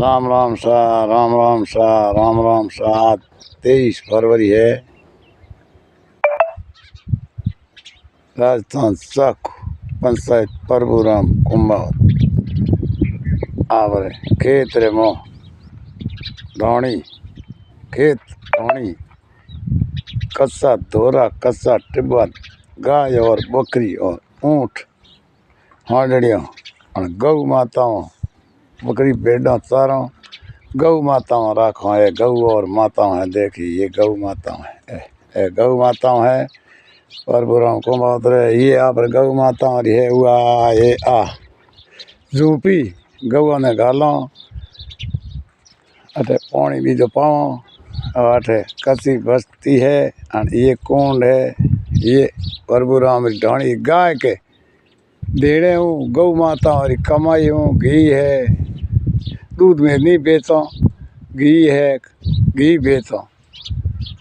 राम राम सा, राम राम सा, राम राम सा। 23 फरवरी है। राजस्थान साख पंचायत परभुराम कुंभावत आवरे खेत रे मो ढोणी खेत ढोणी कच्चा धोरा कच्चा टिब्बा गाय और बकरी और ऊँट हांडड़ियों और गौ माताओं बकरी भेड़ा चारों गौ माताओं राखो है। गौ और माताओं है। देखिए ये गौ माताओं है, गौ माताओं है परभुराम कुंभावत रे। ये आप गौ माताओं है हुआ ये आ झूपी गौ ने गालो अठे पानी भी जो पाओ अठे कच्ची बस्ती है। और ये कुंड है। ये परभुराम ढाणी गाय के देने हूँ गौ माता और कमाई हूँ। घी है, दूध में नहीं बेचो, घी है, घी बेचो।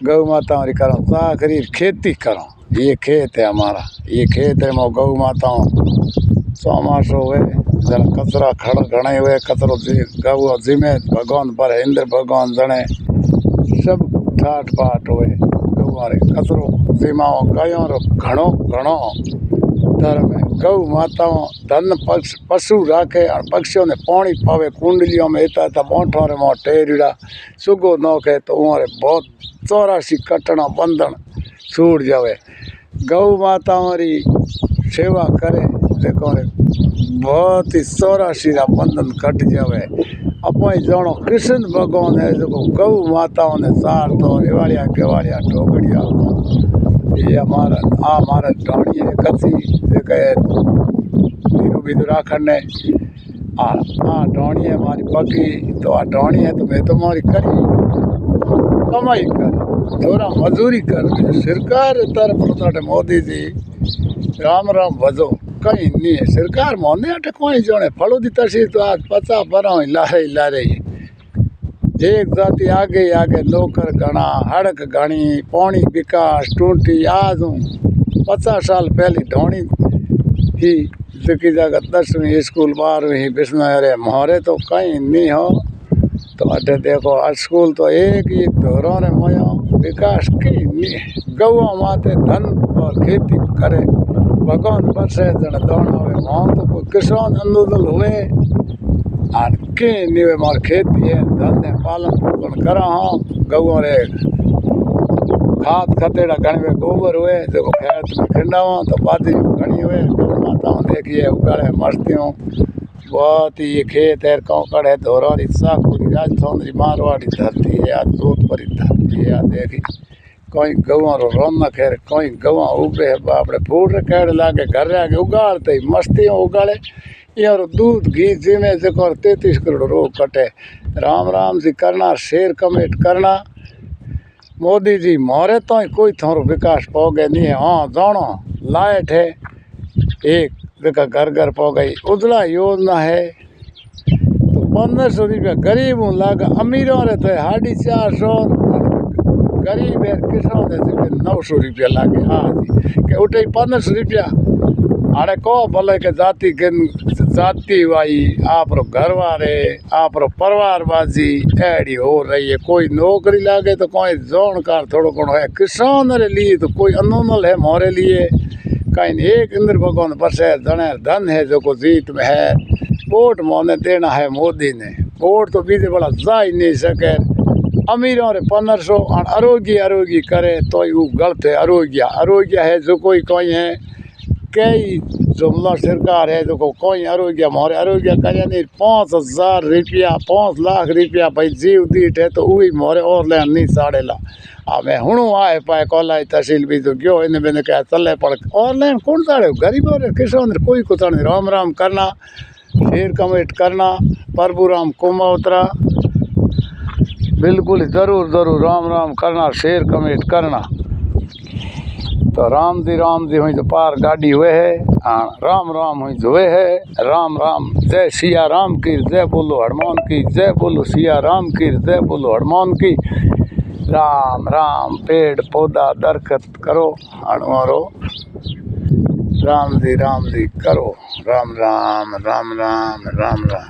गौ माता और करो चाकरी खेती करो। ये खेत है हमारा, ये खेत है मो गौ माताओं चौमासो हुए जन कचरा खड़ घने हुए कचरो गौ जिमे भगवान पर इंद्र भगवान जने सब ठाट पाट हुए गौरे कचरो जिमाओ गायों रो घणो घणो धर्म है। गौ माताओं धन पशु राखे और पक्षियों ने पानी पावे कुंडलियों में इतना इतना बोठों रे मो टेरीड़ा सुगो नोखे तो उमारे बहुत 84 कटना बंधन छूट जावे। गौ माताओं री सेवा करे देखो रे बहुत ही 84 रा बंधन कट जावे। अपन जानो कृष्ण भगवान है जो गौ माताओं ने सार तो रेवाड़िया केवाड़िया टोकड़िया ये हमारा ढाणी है कच्ची नीरू बीरू राखण ने ढाणी है हमारी पकी तो ढाणी है तो मैं तो हमारी करी कमाई कर थोड़ा मजूरी कर। सरकार तरफ मोदी जी राम राम भजो कहीं नहीं है सरकार मोने अटे कोई जोने फलो दी तसी तो आज 50 बरा लारे एक जाति आगे आगे नौकर गणा हड़क गणी पानी विकास टूटी आज 50 साल पहले ढोणी ही जिकी जगह 10वीं स्कूल 12वीं बिस्नरे मोहरे तो कहीं नहीं हो। तो अटे देखो स्कूल तो एक ही धोरों ने मोयो विकास की नहीं। गौ माते धन और खेती करे भगवान बरसे जन दोनों हुए वहाँ तो कोई किसान आंदोलन हुए और के निवे मार खेती है धन है पालन पोषण करा हाँ गौ रे खाद खतेड़ा घने गोबर हुए देखो खेत में खिंडावा तो बादी घनी हुए गौ माता देखिए उगाड़े मस्तियों बहुत ही ये खेत है कौकड़ है धोरी साखुरी राजस्थान मारवाड़ी धरती है या जोधपुरी धरती है। देखी कोई गवा रो रौनक है कोई गवा उबे है बापड़े फूट केड़ लागे घर आगे उगाड़ते मस्ती उगाड़े यार दूध घी जिमे देखो 33 करोड़ रोग कटे। राम राम जी करना शेर कमेट करना मोदी जी मोरे तो ही कोई थोरो विकास पो गए नहीं है। हाँ जानो लाइट है एक देखा घर घर पो गई उजला योजना है तो 1500 रुपया गरीब हूँ लागा अमीरों रे तो 450 गरीब है किसान है 900 रुपया लागे। हाँ जी के उठे 1500 रुपया अरे को भले के जाति वाई आप रो घर वाले आप रो परिवार बाजी एड़ी हो रही है। कोई नौकरी लागे तो कोई जानकार थोड़ो घणो है किसान रे लिए तो कोई अनमोल है मोरे लिए कहीं एक इंद्र भगवान बरसे जने धन है जो को जीत में है। वोट मोने देना है मोदी ने वोट तो बीजे बड़ा जा ही नहीं सके। अमीरों रे 1500 और आरोग्य करे तो वो गलत है। आरोग्य है जो कोई है कई जुमला सरकार है जो कोई आरोग्य मोरे आरोग्य कहीं नहीं 5000 रुपया 5 लाख रुपया भाई जीव दीठ है तो वही मोरे और लेन नहीं साड़े ला मैं हूँ आए पाए कोलाई तहसील भी तो गयो इन मैंने क्या चले पड़ और लेन कौन साड़े गरीबों रे किसान कोई कुछ नहीं। राम राम करना शेर कमेट करना परभुराम कुंभावत बिल्कुल जरूर राम राम करना शेर कमेट करना। तो राम जी हुई तो पार गाड़ी हुए है राम राम हुई हुए है राम राम जय सिया राम की जय बोलो हनुमान की जय बोलो सिया राम की जय बोलो हनुमान की। राम राम पेड़ पौधा दरखत करो हनुमारो राम जी करो राम राम राम राम राम राम।